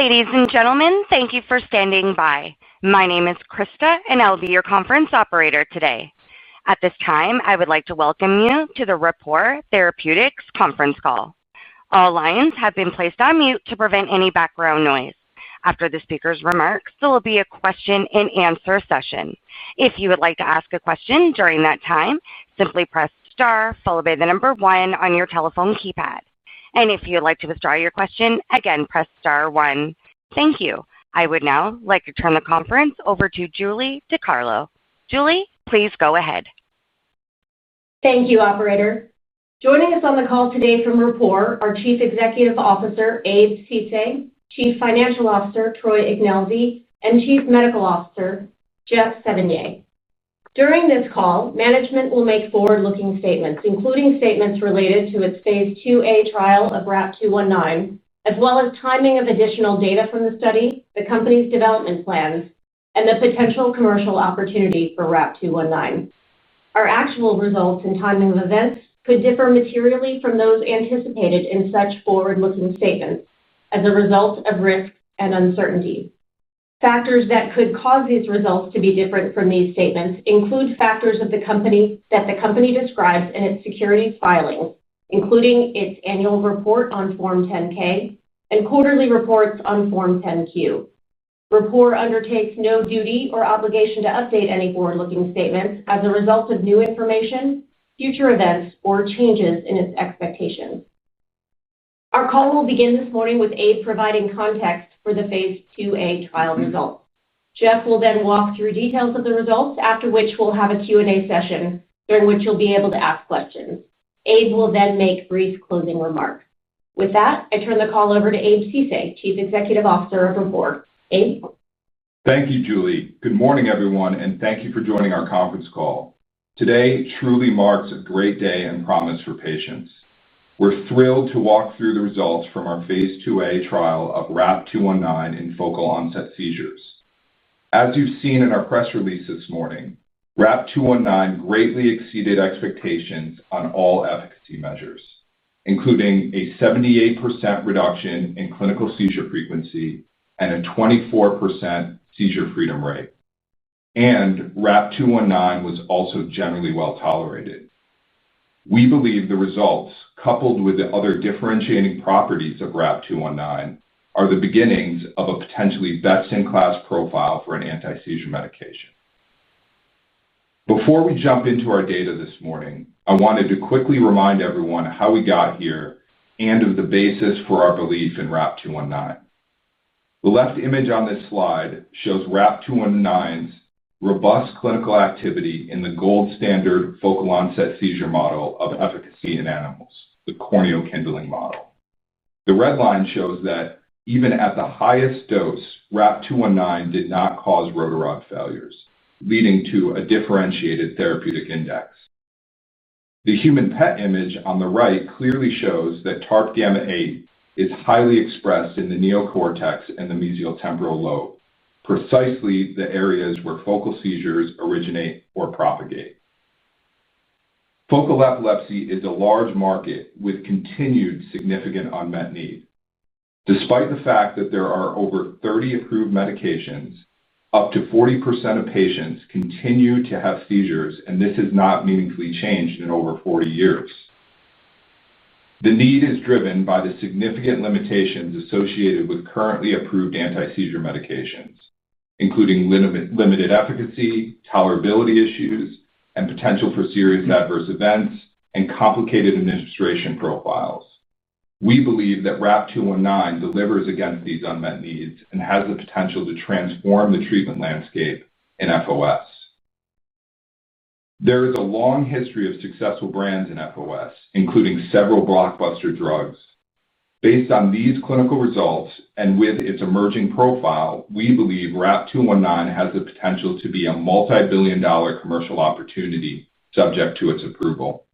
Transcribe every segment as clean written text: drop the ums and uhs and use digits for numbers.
Ladies and gentlemen, thank you for standing by. My name is Krista, and I'll be your conference operator today. At this time, I would like to welcome you to the Rapport Therapeutics conference call. All lines have been placed on mute to prevent any background noise. After the speaker's remarks, there will be a question-and-answer session. If you would like to ask a question during that time, simply press star followed by the number 1 on your telephone keypad. And if you'd like to withdraw your question, again, press star 1. Thank you. I would now like to turn the conference over to Julie DiCarlo. Julie, please go ahead. Thank you, operator. Joining us on the call today from Rapport are Chief Executive Officer Abe Ceesay, Chief Financial Officer Troy Ignelzi, and Chief Medical Officer Jeff Sevigny. During this call, management will make forward-looking statements, including statements related to its Phase 2A trial of RAP-219, as well as timing of additional data from the study, the company's development plans, and the potential commercial opportunity for RAP-219. Our actual results and timing of events could differ materially from those anticipated in such forward-looking statements as a result of risks and uncertainties. Factors that could cause these results to be different from these statements include factors of the company that the company describes in its securities filings, including its annual report on Form 10-K and quarterly reports on Form 10-Q. Rapport undertakes no duty or obligation to update any forward-looking statements as a result of new information, future events, or changes in its expectations. Our call will begin this morning with Abe providing context for the Phase 2A trial results. Jeff will then walk through details of the results, after which we'll have a Q&A session during which you'll be able to ask questions. Abe will then make brief closing remarks. With that, I turn the call over to Abe Ceesay, Chief Executive Officer of Rapport. Abe? Thank you, Julie. Good morning, everyone, and thank you for joining our conference call. Today truly marks a great day and promise for patients. We're thrilled to walk through the results from our Phase 2A trial of RAP-219 in focal onset seizures. As you've seen in our press release this morning, RAP-219 greatly exceeded expectations on all efficacy measures, including a 78% reduction in clinical seizure frequency and a 24% seizure freedom rate. And RAP-219 was also generally well tolerated. We believe the results, coupled with the other differentiating properties of RAP-219, are the beginnings of a potentially best-in-class profile for an anti-seizure medication. Before we jump into our data this morning, I wanted to quickly remind everyone how we got here and of the basis for our belief in RAP-219. The left image on this slide shows RAP-219's robust clinical activity in the gold standard focal onset seizure model of efficacy in animals, the corneal kindling model. The red line shows that even at the highest dose, RAP-219 did not cause rotor-rod failures, leading to a differentiated therapeutic index. The human PET image on the right clearly shows that TARPγ8 is highly expressed in the neocortex and the mesial temporal lobe, precisely the areas where focal seizures originate or propagate. Focal epilepsy is a large market with continued significant unmet need. Despite the fact that there are over 30 approved medications, up to 40% of patients continue to have seizures, and this has not meaningfully changed in over 40 years. The need is driven by the significant limitations associated with currently approved anti-seizure medications, including limited efficacy, tolerability issues, and potential for serious adverse events, and complicated administration profiles. We believe that RAP-219 delivers against these unmet needs and has the potential to transform the treatment landscape in FOS. There is a long history of successful brands in FOS, including several blockbuster drugs. Based on these clinical results and with its emerging profile, we believe RAP-219 has the potential to be a multi-billion-dollar commercial opportunity subject to its approval.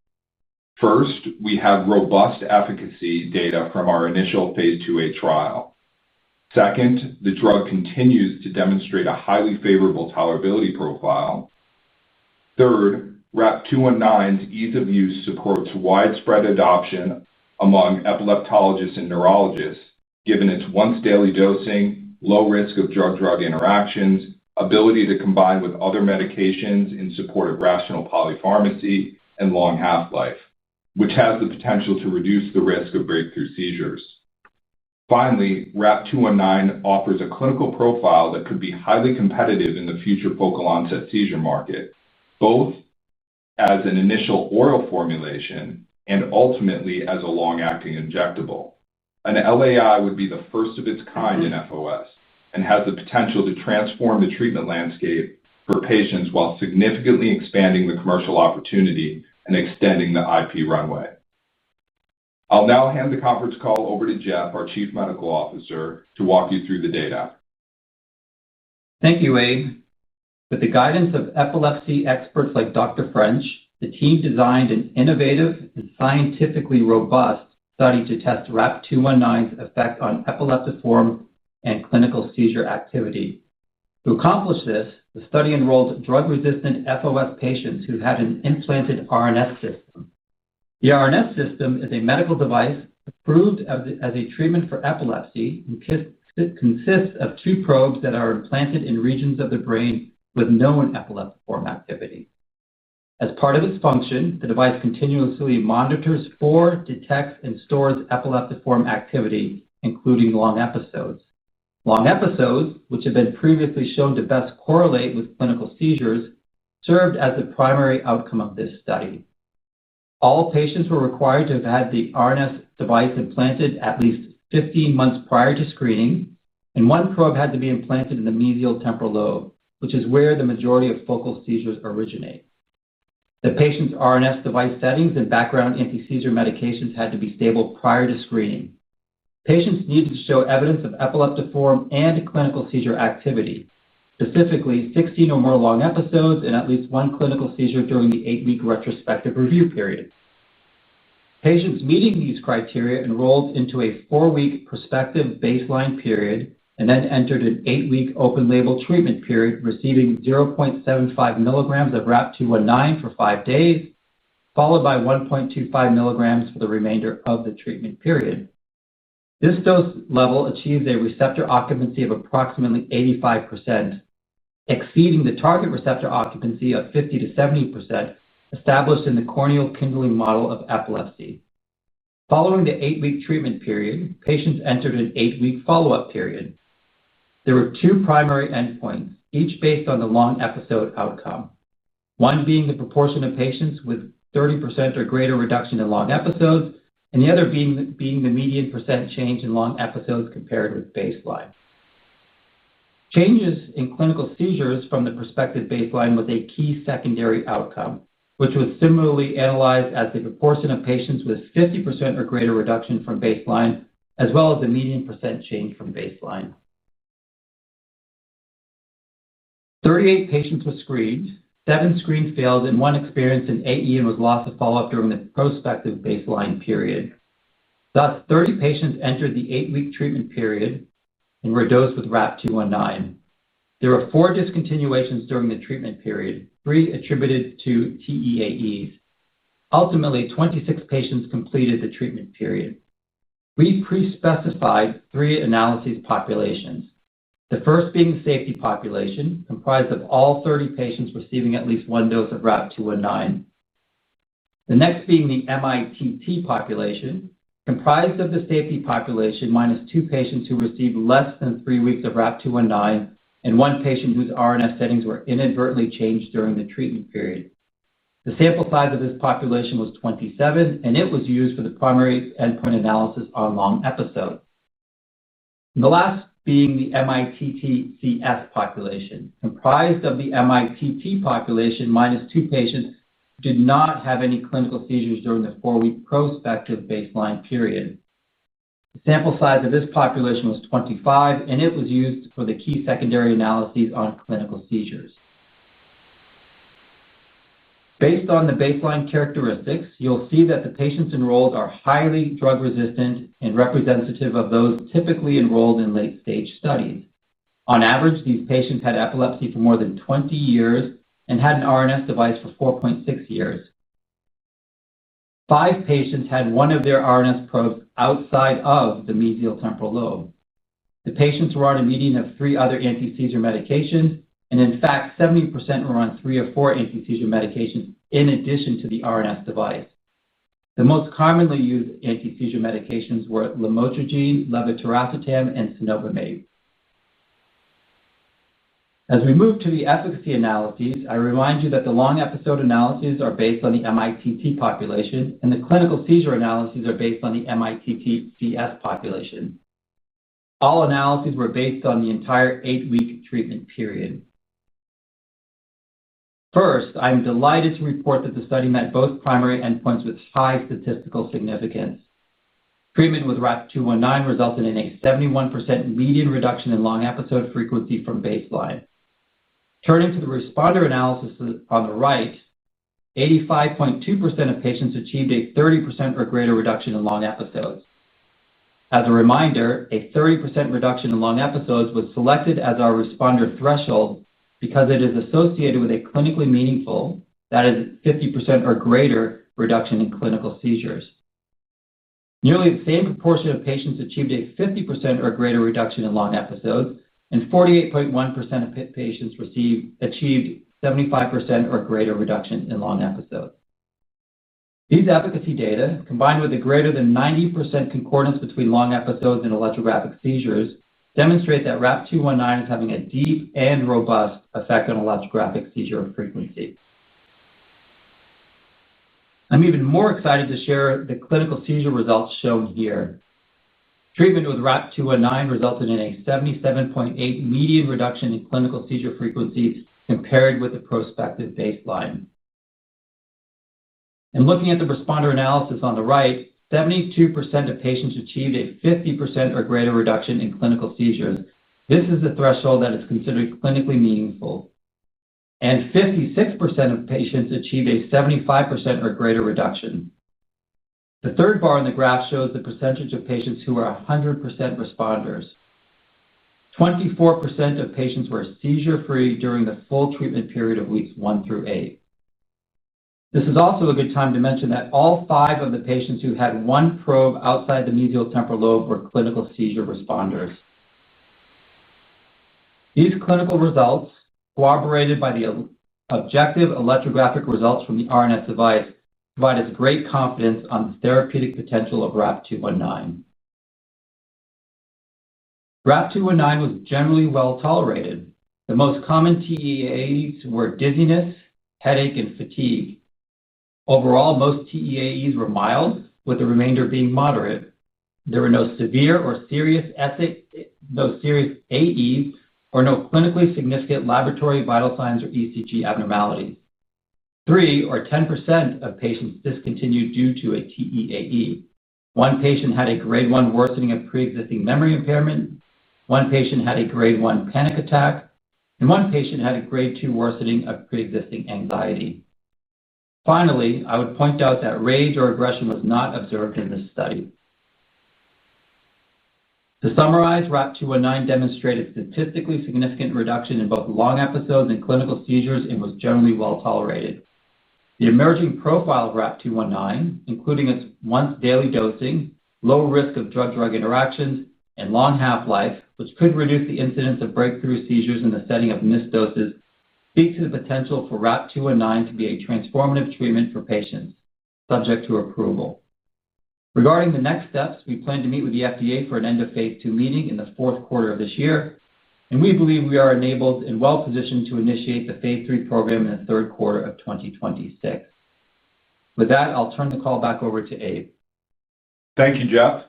First, we have robust efficacy data from our initial Phase 2A trial. Second, the drug continues to demonstrate a highly favorable tolerability profile. Third, RAP-219's ease of use supports widespread adoption among epileptologists and neurologists given its once-daily dosing, low risk of drug-drug interactions, ability to combine with other medications in support of rational polypharmacy, and long half-life, which has the potential to reduce the risk of breakthrough seizures. Finally, RAP-219 offers a clinical profile that could be highly competitive in the future focal onset seizure market, both as an initial oral formulation and ultimately as a long-acting injectable. An LAI would be the first of its kind in FOS and has the potential to transform the treatment landscape for patients while significantly expanding the commercial opportunity and extending the IP runway. I'll now hand the conference call over to Jeff, our Chief Medical Officer, to walk you through the data. Thank you, Abe. With the guidance of epilepsy experts like Dr. French, the team designed an innovative and scientifically robust study to test RAP-219's effect on epileptiform and clinical seizure activity. To accomplish this, the study enrolled drug-resistant FOS patients who had an implanted RNS system. The RNS system is a medical device approved as a treatment for epilepsy and consists of two probes that are implanted in regions of the brain with known epileptiform activity. As part of its function, the device continuously monitors for, detects, and stores epileptiform activity, including long episodes. Long episodes, which have been previously shown to best correlate with clinical seizures, served as the primary outcome of this study. All patients were required to have had the RNS device implanted at least 15 months prior to screening, and one probe had to be implanted in the mesial temporal lobe, which is where the majority of focal seizures originate. The patient's RNS device settings and background anti-seizure medications had to be stable prior to screening. Patients needed to show evidence of epileptiform and clinical seizure activity, specifically 16 or more long episodes and at least one clinical seizure during the 8-week retrospective review period. Patients meeting these criteria enrolled into a 4-week prospective baseline period and then entered an 8-week open-label treatment period, receiving 0.75 milligrams of RAP-219 for 5 days, followed by 1.25 milligrams for the remainder of the treatment period. This dose level achieves a receptor occupancy of approximately 85%, exceeding the target receptor occupancy of 50 to 70% established in the corneal kindling model of epilepsy. Following the 8-week treatment period, patients entered an 8-week follow-up period. There were two primary endpoints, each based on the long episode outcome, one being the proportion of patients with 30% or greater reduction in long episodes, and the other being the median percent change in long episodes compared with baseline. Changes in clinical seizures from the prospective baseline was a key secondary outcome, which was similarly analyzed as the proportion of patients with 50% or greater reduction from baseline, as well as the median percent change from baseline. 38 patients were screened, 7 screens failed, and 1 experienced an AE and was lost to follow-up during the prospective baseline period. Thus, 30 patients entered the 8-week treatment period and were dosed with RAP-219. There were 4 discontinuations during the treatment period, 3 attributed to TEAEs. Ultimately, 26 patients completed the treatment period. We pre-specified 3 analyses populations. The first being the safety population, comprised of all 30 patients receiving at least 1 dose of RAP-219. The next being the MITT population, comprised of the safety population minus 2 patients who received less than 3 weeks of RAP-219 and 1 patient whose RNS settings were inadvertently changed during the treatment period. The sample size of this population was 27, and it was used for the primary endpoint analysis on long episodes. And the last being the MITT-CS population, comprised of the MITT population minus 2 patients who did not have any clinical seizures during the 4-week prospective baseline period. The sample size of this population was 25, and it was used for the key secondary analyses on clinical seizures. Based on the baseline characteristics, you'll see that the patients enrolled are highly drug-resistant and representative of those typically enrolled in late-stage studies. On average, these patients had epilepsy for more than 20 years and had an RNS device for 4.6 years. 5 patients had one of their RNS probes outside of the mesial temporal lobe. The patients were on a median of 3 other anti-seizure medications, and in fact, 70% were on 3 or 4 anti-seizure medications in addition to the RNS device. The most commonly used anti-seizure medications were lamotrigine, levetiracetam, and cenobamate. As we move to the efficacy analyses, I remind you that the long episode analyses are based on the MITT population, and the clinical seizure analyses are based on the MITT-CS population. All analyses were based on the entire 8-week treatment period. First, I'm delighted to report that the study met both primary endpoints with high statistical significance. Treatment with RAP-219 resulted in a 71% median reduction in long episode frequency from baseline. Turning to the responder analysis on the right, 85.2% of patients achieved a 30% or greater reduction in long episodes. As a reminder, a 30% reduction in long episodes was selected as our responder threshold because it is associated with a clinically meaningful, that is 50% or greater, reduction in clinical seizures. Nearly the same proportion of patients achieved a 50% or greater reduction in long episodes, and 48.1% of patients achieved 75% or greater reduction in long episodes. These efficacy data, combined with a greater than 90% concordance between long episodes and electrographic seizures, demonstrate that RAP-219 is having a deep and robust effect on electrographic seizure frequency. I'm even more excited to share the clinical seizure results shown here. Treatment with RAP-219 resulted in a 77.8 median reduction in clinical seizure frequency compared with the prospective baseline. And looking at the responder analysis on the right, 72% of patients achieved a 50% or greater reduction in clinical seizures. This is the threshold that is considered clinically meaningful. And 56% of patients achieved a 75% or greater reduction. The third bar in the graph shows the percentage of patients who are 100% responders. 24% of patients were seizure-free during the full treatment period of weeks 1 through 8. This is also a good time to mention that all 5 of the patients who had 1 probe outside the mesial temporal lobe were clinical seizure responders. These clinical results, corroborated by the objective electrographic results from the RNS device, provide us great confidence on the therapeutic potential of RAP-219. RAP-219 was generally well tolerated. The most common TEAEs were dizziness, headache, and fatigue. Overall, most TEAEs were mild, with the remainder being moderate. There were no severe or serious AEs or no clinically significant laboratory vital signs or ECG abnormalities. 3 or 10% of patients discontinued due to a TEAE. 1 patient had a grade 1 worsening of pre-existing memory impairment. 1 patient had a grade 1 panic attack. And 1 patient had a grade 2 worsening of pre-existing anxiety. Finally, I would point out that rage or aggression was not observed in this study. To summarize, RAP-219 demonstrated statistically significant reduction in both long episodes and clinical seizures and was generally well tolerated. The emerging profile of RAP-219, including its once-daily dosing, low risk of drug-drug interactions, and long half-life, which could reduce the incidence of breakthrough seizures in the setting of missed doses, speak to the potential for RAP-219 to be a transformative treatment for patients, subject to approval. Regarding the next steps, we plan to meet with the FDA for an end-of-phase 2 meeting in the 4th quarter of this year, and we believe we are enabled and well-positioned to initiate the phase 3 program in the 3rd quarter of 2026. With that, I'll turn the call back over to Abe. Thank you, Jeff.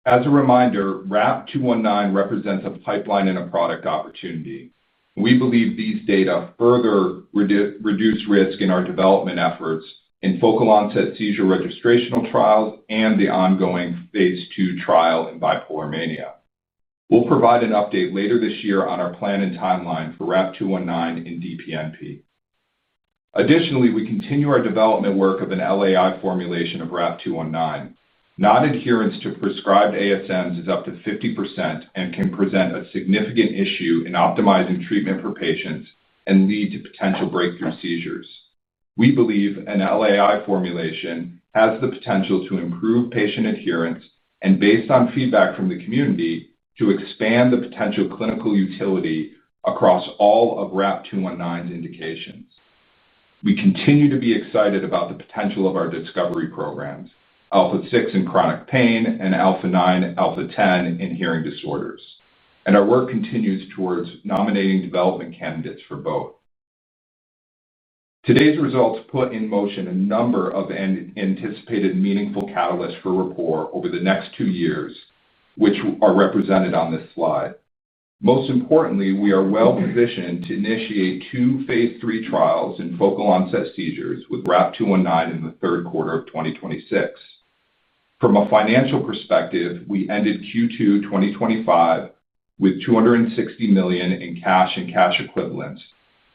As a reminder, RAP-219 represents a pipeline and a product opportunity. We believe these data further reduce risk in our development efforts in focal onset seizure registrational trials and the ongoing phase 2 trial in bipolar mania. We'll provide an update later this year on our plan and timeline for RAP-219 in DPNP. Additionally, we continue our development work of an LAI formulation of RAP-219. Non-adherence to prescribed ASMs is up to 50% and can present a significant issue in optimizing treatment for patients and lead to potential breakthrough seizures. We believe an LAI formulation has the potential to improve patient adherence and, based on feedback from the community, to expand the potential clinical utility across all of RAP-219's indications. We continue to be excited about the potential of our discovery programs, alpha-6 in chronic pain and alpha-9, alpha-10 in hearing disorders, and our work continues towards nominating development candidates for both. Today's results put in motion a number of anticipated meaningful catalysts for Rapport over the next 2 years, which are represented on this slide. Most importantly, we are well positioned to initiate 2 phase 3 trials in focal onset seizures with RAP-219 in the third quarter of 2026. From a financial perspective, we ended Q2 2025 with $260 million in cash and cash equivalents,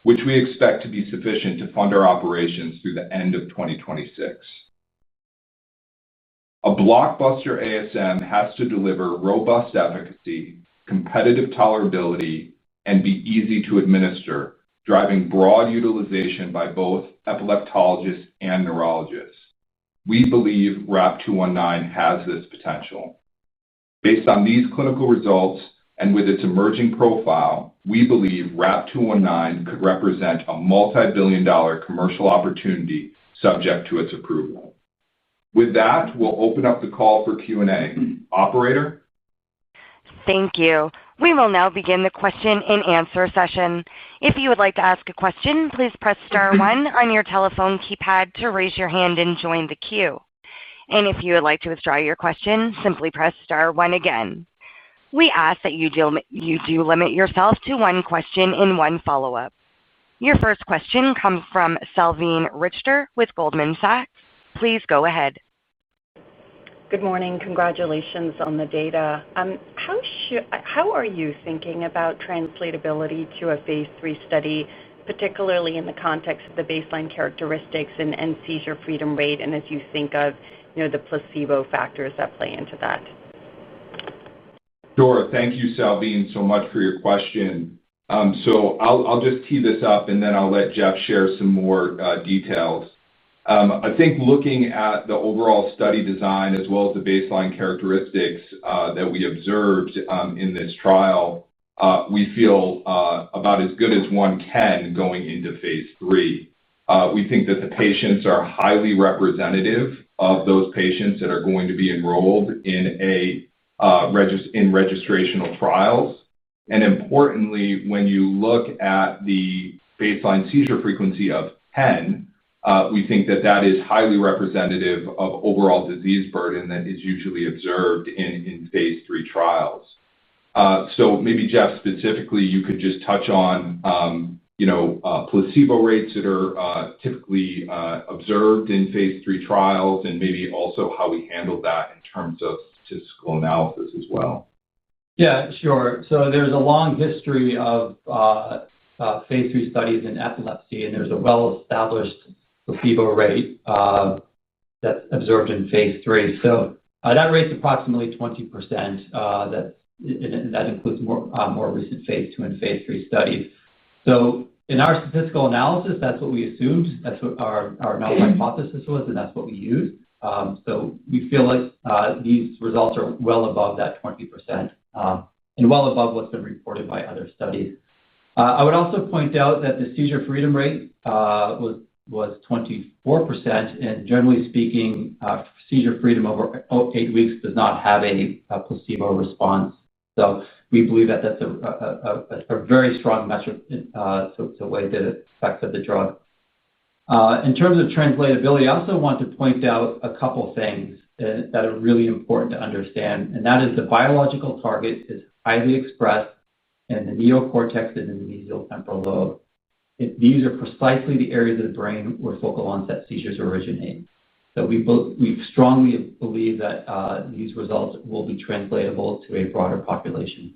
which we expect to be sufficient to fund our operations through the end of 2026. A blockbuster ASM has to deliver robust efficacy, competitive tolerability, and be easy to administer, driving broad utilization by both epileptologists and neurologists. We believe RAP-219 has this potential. Based on these clinical results and with its emerging profile, we believe RAP-219 could represent a multi-billion-dollar commercial opportunity subject to its approval. With that, we'll open up the call for Q&A. Operator? Thank you. We will now begin the question and answer session. If you would like to ask a question, please press star 1 on your telephone keypad to raise your hand and join the queue. And if you would like to withdraw your question, simply press star 1 again. We ask that you do limit yourself to 1 question and 1 follow-up. Your first question comes from Salveen Richter with Goldman Sachs. Please go ahead. Good morning. Congratulations on the data. How are you thinking about translatability to a phase 3 study, particularly in the context of the baseline characteristics and seizure freedom rate, and as you think of the placebo factors that play into that? Sure. Thank you, Salveen, so much for your question. So I'll just tee this up, and then I'll let Jeff share some more details. I think looking at the overall study design as well as the baseline characteristics that we observed in this trial, we feel about as good as one can going into phase 3. We think that the patients are highly representative of those patients that are going to be enrolled in registrational trials. And importantly, when you look at the baseline seizure frequency of 10, we think that that is highly representative of overall disease burden that is usually observed in phase 3 trials. So maybe, Jeff, specifically, you could just touch on placebo rates that are typically observed in phase 3 trials, and maybe also how we handle that in terms of statistical analysis as well. Yeah, sure. So there's a long history of phase 3 studies in epilepsy, and there's a well-established placebo rate that's observed in phase 3. So that rate's approximately 20%. That includes more recent phase 2 and phase 3 studies. So in our statistical analysis, that's what we assumed. That's what our null hypothesis was, and that's what we used. So we feel like these results are well above that 20% and well above what's been reported by other studies. I would also point out that the seizure freedom rate was 24%, and generally speaking, seizure freedom over 8 weeks does not have a placebo response. So we believe that that's a very strong metric to weigh the effects of the drug. In terms of translatability, I also want to point out a couple things that are really important to understand, and that is the biological target is highly expressed in the neocortex and in the mesial temporal lobe. These are precisely the areas of the brain where focal onset seizures originate. So we strongly believe that these results will be translatable to a broader population.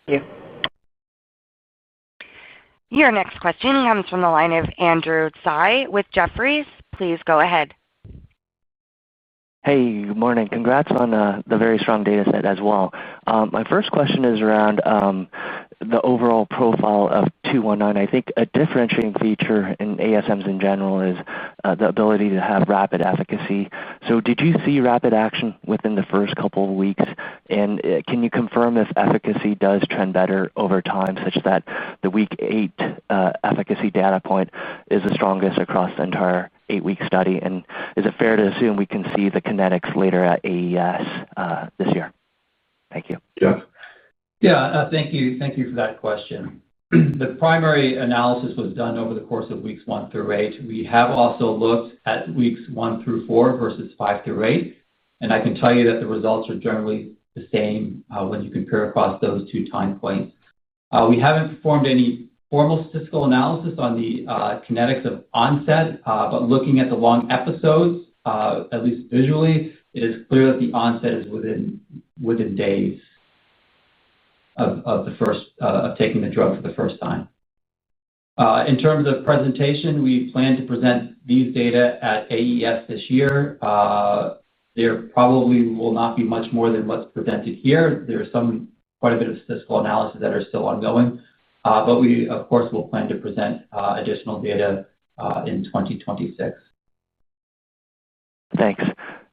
Thank you. Your next question comes from the line of Andrew Tsai with Jefferies. Please go ahead. Hey, good morning. Congrats on the very strong data set as well. My first question is around the overall profile of 219, I think a differentiating feature in ASMs in general is the ability to have rapid efficacy. So did you see rapid action within the first couple of weeks? And can you confirm if efficacy does trend better over time, such that the week 8 efficacy data point is the strongest across the entire 8-week study? And is it fair to assume we can see the kinetics later at AES this year? Thank you. Jeff? Yeah, thank you. Thank you for that question. The primary analysis was done over the course of weeks 1 through 8. We have also looked at weeks 1 through 4 versus 5 through 8. And I can tell you that the results are generally the same when you compare across those 2 time points. We haven't performed any formal statistical analysis on the kinetics of onset, but looking at the long episodes, at least visually, it is clear that the onset is within days of taking the drug for the first time. In terms of presentation, we plan to present these data at AES this year. There probably will not be much more than what's presented here. There's quite a bit of statistical analysis that are still ongoing, but we, of course, will plan to present additional data in 2026. Thanks.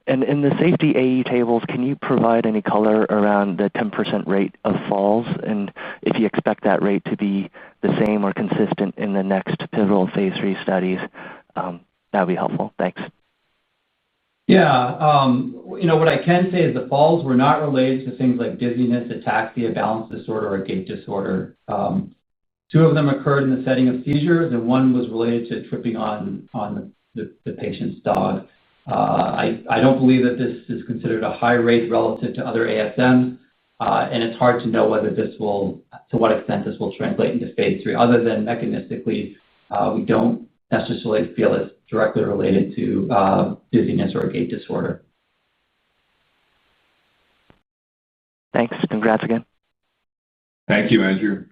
And in the safety AE tables, can you provide any color around the 10% rate of falls, and if you expect that rate to be the same or consistent in the next pivotal phase 3 studies? That would be helpful. Thanks. Yeah. What I can say is the falls were not related to things like dizziness, ataxia, balance disorder, or gait disorder. 2 of them occurred in the setting of seizures, and 1 was related to tripping on the patient's dog. I don't believe that this is considered a high rate relative to other ASMs, and it's hard to know to what extent this will translate into phase 3. Other than mechanistically, we don't necessarily feel it's directly related to dizziness or a gait disorder. Thanks. Congrats again. Thank you, Andrew.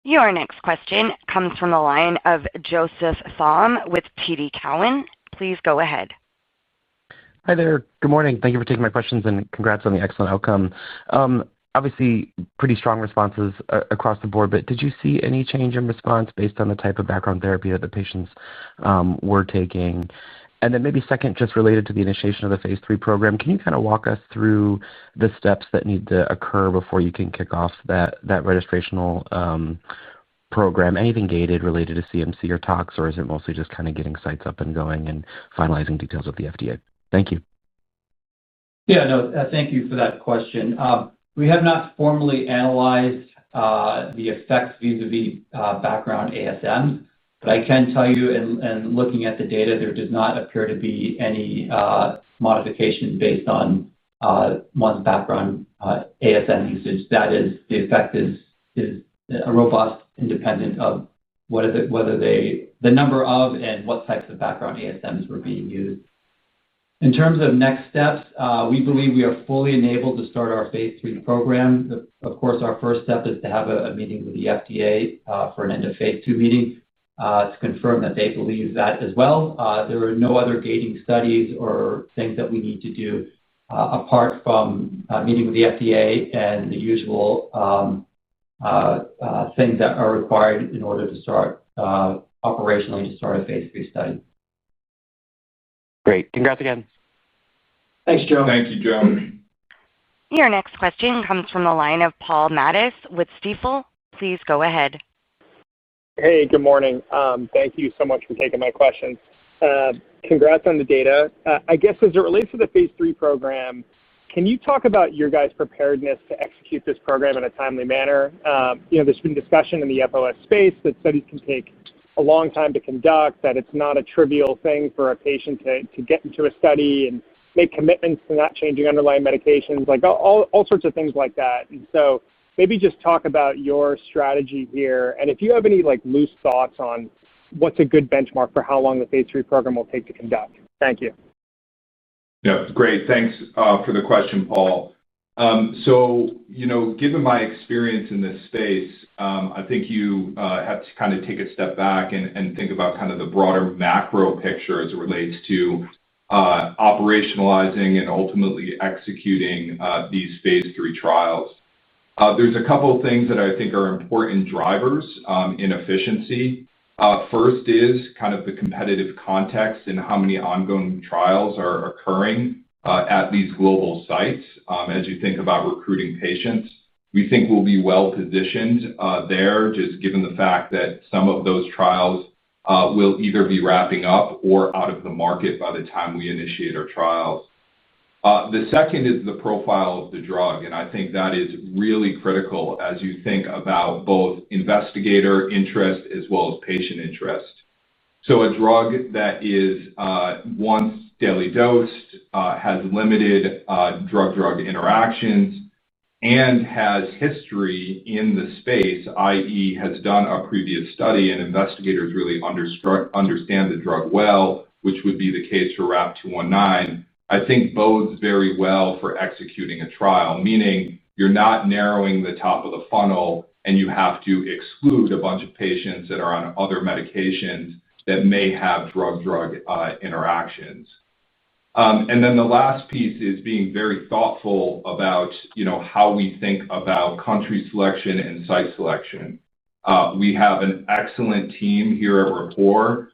Your next question comes from the line of Joseph Thom with TD Cowen. Please go ahead. Hi there. Good morning. Thank you for taking my questions, and congrats on the excellent outcome. Obviously, pretty strong responses across the board, but did you see any change in response based on the type of background therapy that the patients were taking? And then maybe second, just related to the initiation of the phase 3 program, can you kind of walk us through the steps that need to occur before you can kick off that registrational program? Anything gated related to CMC or tox, or is it mostly just kind of getting sites up and going and finalizing details with the FDA? Thank you. Yeah, no, thank you for that question. We have not formally analyzed the effects vis-a-vis background ASMs, but I can tell you, in looking at the data, there does not appear to be any modification based on one's background ASM usage. That is, the effect is a robust, independent of the number of and what types of background ASMs were being used. In terms of next steps, we believe we are fully enabled to start our phase 3 program. Of course, our first step is to have a meeting with the FDA for an end of phase 2 meeting to confirm that they believe that as well. There are no other gating studies or things that we need to do apart from meeting with the FDA and the usual things that are required in order to start operationally to start a phase 3 study. Great. Congrats again. Thanks, Joe. Thank you, Joe. Your next question comes from the line of Paul Mattis with Stifel. Please go ahead. Hey, good morning. Thank you so much for taking my questions. Congrats on the data. I guess as it relates to the phase 3 program, can you talk about your guys' preparedness to execute this program in a timely manner? There's been discussion in the FOS space that studies can take a long time to conduct, that it's not a trivial thing for a patient to get into a study and make commitments to not changing underlying medications, like all sorts of things like that. And so maybe just talk about your strategy here, and if you have any loose thoughts on what's a good benchmark for how long the phase 3 program will take to conduct. Thank you. Yeah, great. Thanks for the question, Paul. Given my experience in this space, I think you have to kind of take a step back and think about kind of the broader macro picture as it relates to operationalizing and ultimately executing these phase 3 trials. There's a couple of things that I think are important drivers in efficiency. First is kind of the competitive context and how many ongoing trials are occurring at these global sites. As you think about recruiting patients, we think we'll be well positioned there, just given the fact that some of those trials will either be wrapping up or out of the market by the time we initiate our trials. The second is the profile of the drug, and I think that is really critical as you think about both investigator interest as well as patient interest. So a drug that is once daily dosed, has limited drug-drug interactions, and has history in the space, i.e. has done a previous study and investigators really understand the drug well, which would be the case for RAP-219, I think bodes very well for executing a trial, meaning you're not narrowing the top of the funnel and you have to exclude a bunch of patients that are on other medications that may have drug-drug interactions. And then the last piece is being very thoughtful about, how we think about country selection and site selection. We have an excellent team here at Rapport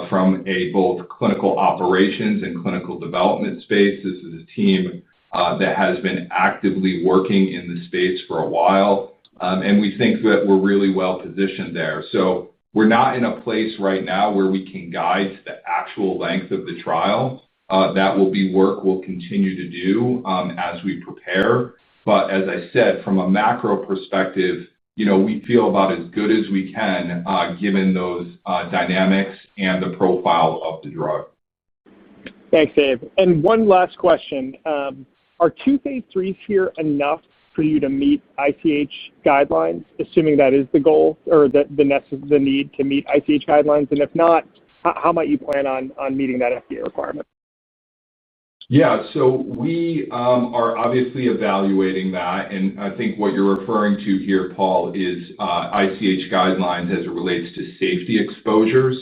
from both clinical operations and clinical development space. This is a team that has been actively working in the space for a while, and we think that we're really well positioned there. So we're not in a place right now where we can guide to the actual length of the trial. That will be work we'll continue to do as we prepare. But as I said, from a macro perspective, we feel about as good as we can given those dynamics and the profile of the drug. Thanks, Dave. And one last question. Are 2 phase 3s here enough for you to meet ICH guidelines, assuming that is the goal or the need to meet ICH guidelines? And if not, how might you plan on meeting that FDA requirement? Yeah, so we are obviously evaluating that, and I think what you're referring to here, Paul, is ICH guidelines as it relates to safety exposures.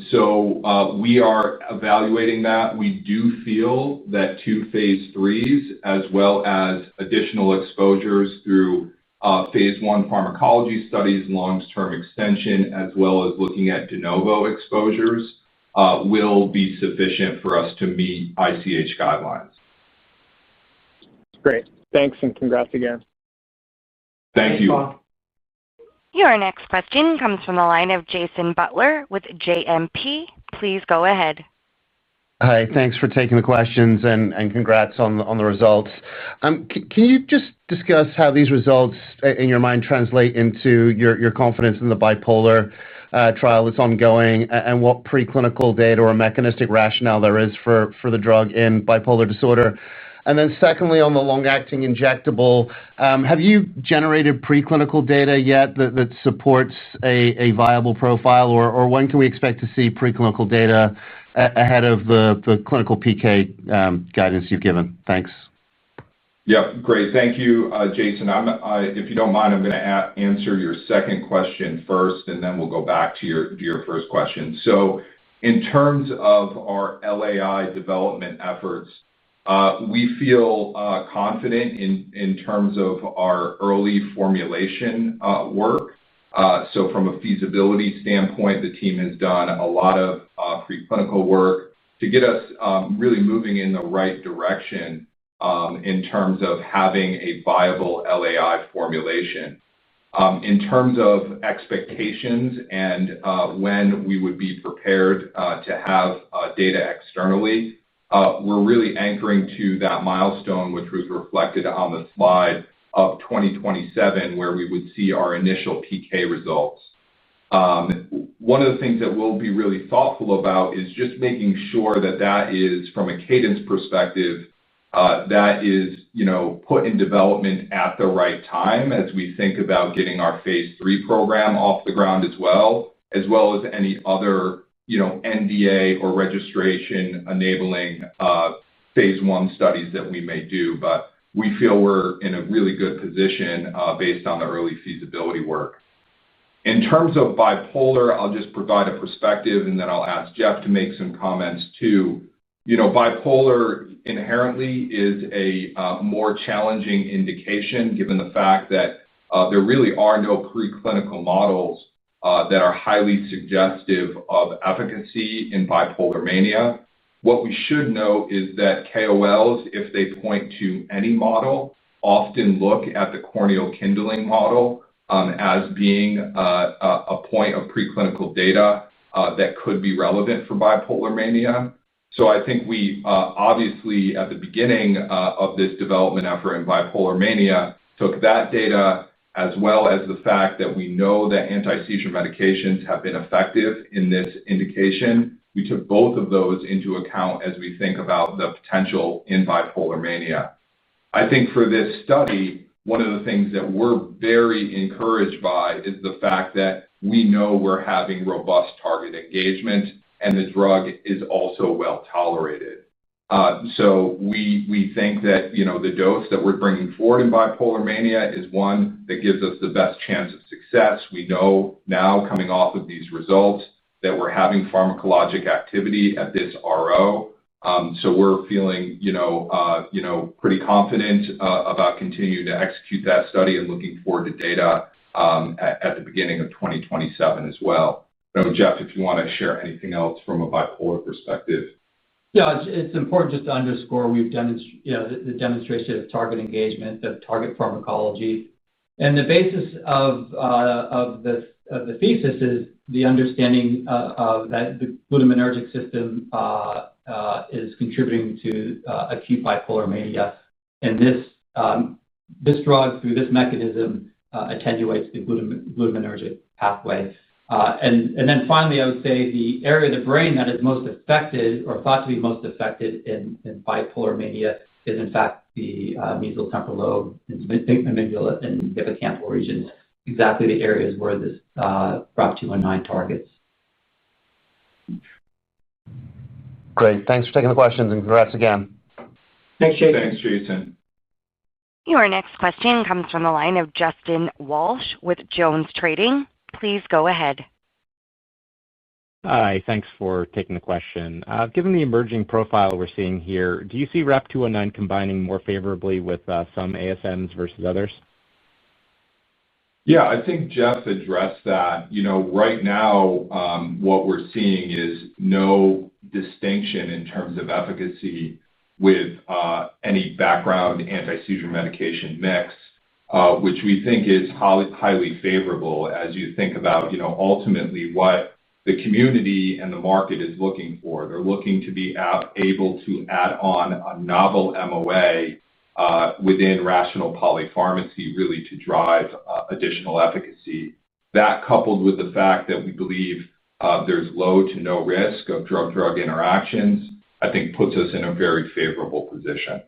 So we are evaluating that. We do feel that 2 phase 3s, as well as additional exposures through phase 1 pharmacology studies, long-term extension, as well as looking at de novo exposures, will be sufficient for us to meet ICH guidelines. Great. Thanks and congrats again. Thank you. Your next question comes from the line of Jason Butler with JMP. Please go ahead. Hi, thanks for taking the questions and congrats on the results. Can you just discuss how these results, in your mind, translate into your confidence in the bipolar trial that's ongoing and what preclinical data or mechanistic rationale there is for the drug in bipolar disorder? And then secondly, on the long-acting injectable, have you generated preclinical data yet that supports a viable profile, or when can we expect to see preclinical data ahead of the clinical PK guidance you've given? Thanks. Yep, great. Thank you, Jason. If you don't mind, I'm going to answer your second question first, and then we'll go back to your first question. So in terms of our LAI development efforts, we feel confident in terms of our early formulation work. So from a feasibility standpoint, the team has done a lot of preclinical work to get us really moving in the right direction in terms of having a viable LAI formulation. In terms of expectations and when we would be prepared to have data externally, we're really anchoring to that milestone, which was reflected on the slide of 2027, where we would see our initial PK results. One of the things that we'll be really thoughtful about is just making sure that is, from a cadence perspective, that is, put in development at the right time as we think about getting our phase 3 program off the ground as well as any other, NDA or registration enabling phase 1 studies that we may do. But we feel we're in a really good position based on the early feasibility work. In terms of bipolar, I'll just provide a perspective and then I'll ask Jeff to make some comments too. Bipolar inherently is a more challenging indication given the fact that there really are no preclinical models that are highly suggestive of efficacy in bipolar mania. What we should note is that KOLs, if they point to any model, often look at the corneal kindling model as being a point of preclinical data that could be relevant for bipolar mania. So I think we obviously, at the beginning of this development effort in bipolar mania, took that data as well as the fact that we know that anti-seizure medications have been effective in this indication. We took both of those into account as we think about the potential in bipolar mania. I think for this study, one of the things that we're very encouraged by is the fact that we know we're having robust target engagement and the drug is also well tolerated. So we think that the dose that we're bringing forward in bipolar mania is one that gives us the best chance of success. We know now, coming off of these results, that we're having pharmacologic activity at this RO. So we're feeling pretty confident about continuing to execute that study and looking forward to data at the beginning of 2027 as well. Jeff, if you want to share anything else from a bipolar perspective. Yeah, it's important just to underscore we've done the demonstration of target engagement, of target pharmacology, and the basis of the thesis is the understanding that the glutamatergic system is contributing to acute bipolar mania, and this drug through this mechanism attenuates the glutamatergic pathway. And then finally, I would say the area of the brain that is most affected or thought to be most affected in bipolar mania is in fact the mesial temporal lobe, amygdala, and hippocampal regions, exactly the areas where this RAP-219 targets. Great. Thanks for taking the questions and congrats again. Thanks, Jason. Thanks, Jason. Your next question comes from the line of Justin Walsh with JonesTrading. Please go ahead. Hi, thanks for taking the question. Given the emerging profile we're seeing here, do you see RAP-219 combining more favorably with some ASMs versus others? Yeah, I think Jeff addressed that. Right now, what we're seeing is no distinction in terms of efficacy with any background anti-seizure medication mix, which we think is highly favorable as you think about, ultimately what the community and the market is looking for. They're looking to be able to add on a novel MOA within rational polypharmacy, really to drive additional efficacy. That, coupled with the fact that we believe there's low to no risk of drug-drug interactions, I think puts us in a very favorable position.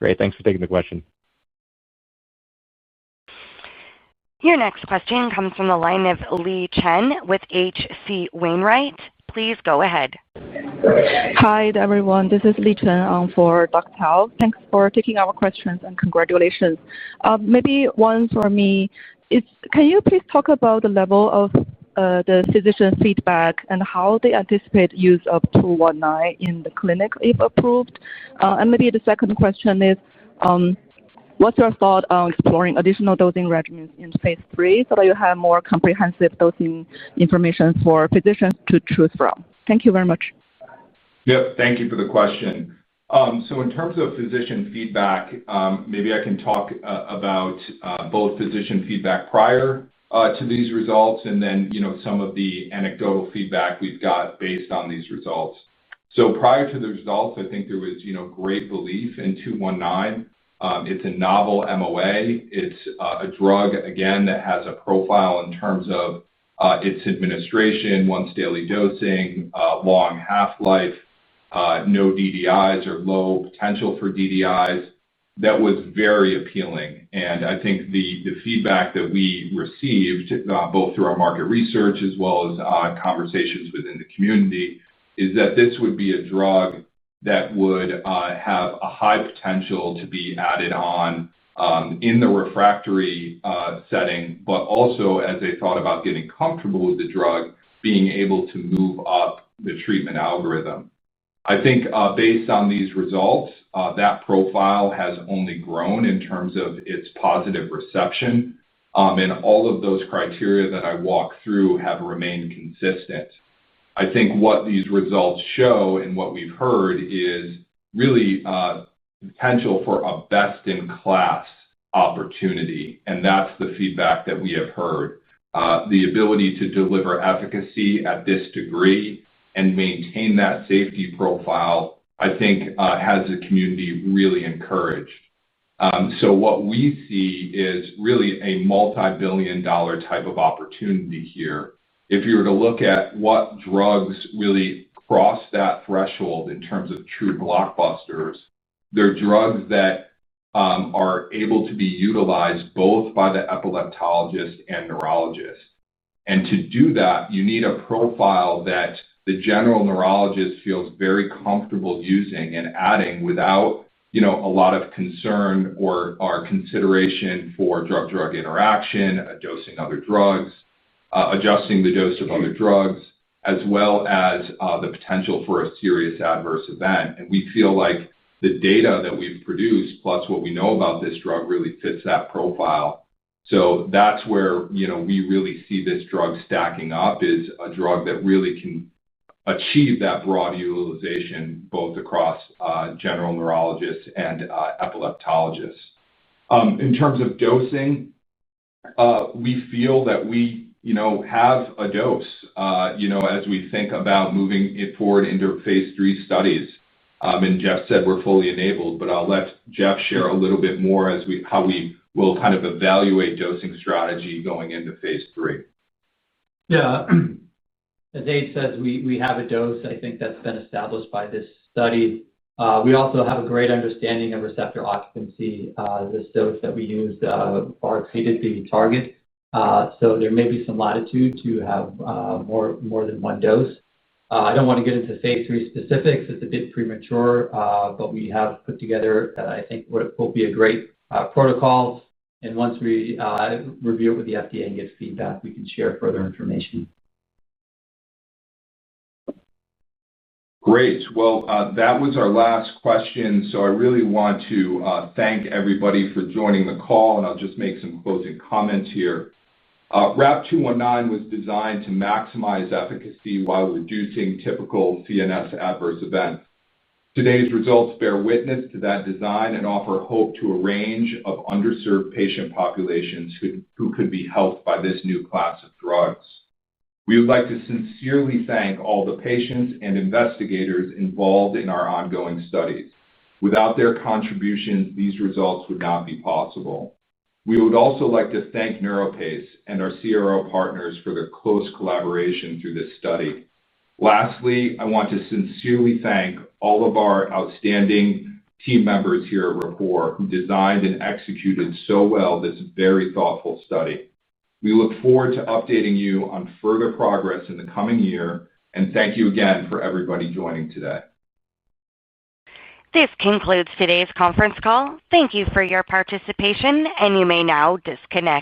Great. Thanks for taking the question. Your next question comes from the line of Li Chen with H.C. Wainwright. Please go ahead. Hi, everyone. This is Li Chen for Dr. Tao. Thanks for taking our questions and congratulations. Maybe one for me is, can you please talk about the level of the physician feedback and how they anticipate use of 219 in the clinic if approved? And maybe the second question is, what's your thought on exploring additional dosing regimens in phase 3 so that you have more comprehensive dosing information for physicians to choose from? Thank you very much. Yep, thank you for the question. So in terms of physician feedback, maybe I can talk about both physician feedback prior to these results and then, some of the anecdotal feedback we've got based on these results. So prior to the results, I think there was, great belief in 219. It's a novel MOA. It's a drug, again, that has a profile in terms of its administration, once daily dosing, long half-life, no DDIs or low potential for DDIs. That was very appealing. And I think the feedback that we received, both through our market research as well as conversations within the community, is that this would be a drug that would have a high potential to be added on in the refractory setting, but also as they thought about getting comfortable with the drug, being able to move up the treatment algorithm. I think based on these results, that profile has only grown in terms of its positive reception, and all of those criteria that I walked through have remained consistent. I think what these results show and what we've heard is really potential for a best-in-class opportunity, and that's the feedback that we have heard. The ability to deliver efficacy at this degree and maintain that safety profile, I think, has the community really encouraged. So what we see is really a multi-billion-dollar type of opportunity here. If you were to look at what drugs really cross that threshold in terms of true blockbusters, they're drugs that are able to be utilized both by the epileptologist and neurologist. And to do that, you need a profile that the general neurologist feels very comfortable using and adding without a lot of concern or consideration for drug-drug interaction, dosing other drugs, adjusting the dose of other drugs, as well as the potential for a serious adverse event. And we feel like the data that we've produced, plus what we know about this drug, really fits that profile. So that's where we really see this drug stacking up, is a drug that really can achieve that broad utilization both across general neurologists and epileptologists. In terms of dosing, we feel that we have a dose as we think about moving it forward into phase 3 studies. And Jeff said we're fully enabled, but I'll let Jeff share a little bit more as how we will kind of evaluate dosing strategy going into phase 3. Yeah. As Abe says, we have a dose. I think that's been established by this study. We also have a great understanding of receptor occupancy. This dose that we used far exceeded the target. So there may be some latitude to have more than one dose. I don't want to get into phase 3 specifics. It's a bit premature, but we have put together, I think, what will be a great protocol. And once we review it with the FDA and get feedback, we can share further information. Great. Well, that was our last question. So I really want to thank everybody for joining the call, and I'll just make some closing comments here. RAP-219 was designed to maximize efficacy while reducing typical CNS adverse events. Today's results bear witness to that design and offer hope to a range of underserved patient populations who could be helped by this new class of drugs. We would like to sincerely thank all the patients and investigators involved in our ongoing studies. Without their contributions, these results would not be possible. We would also like to thank NeuroPace and our CRO partners for their close collaboration through this study. Lastly, I want to sincerely thank all of our outstanding team members here at Rapport who designed and executed so well this very thoughtful study. We look forward to updating you on further progress in the coming year, and thank you again for everybody joining today. This concludes today's conference call. Thank you for your participation, and you may now disconnect.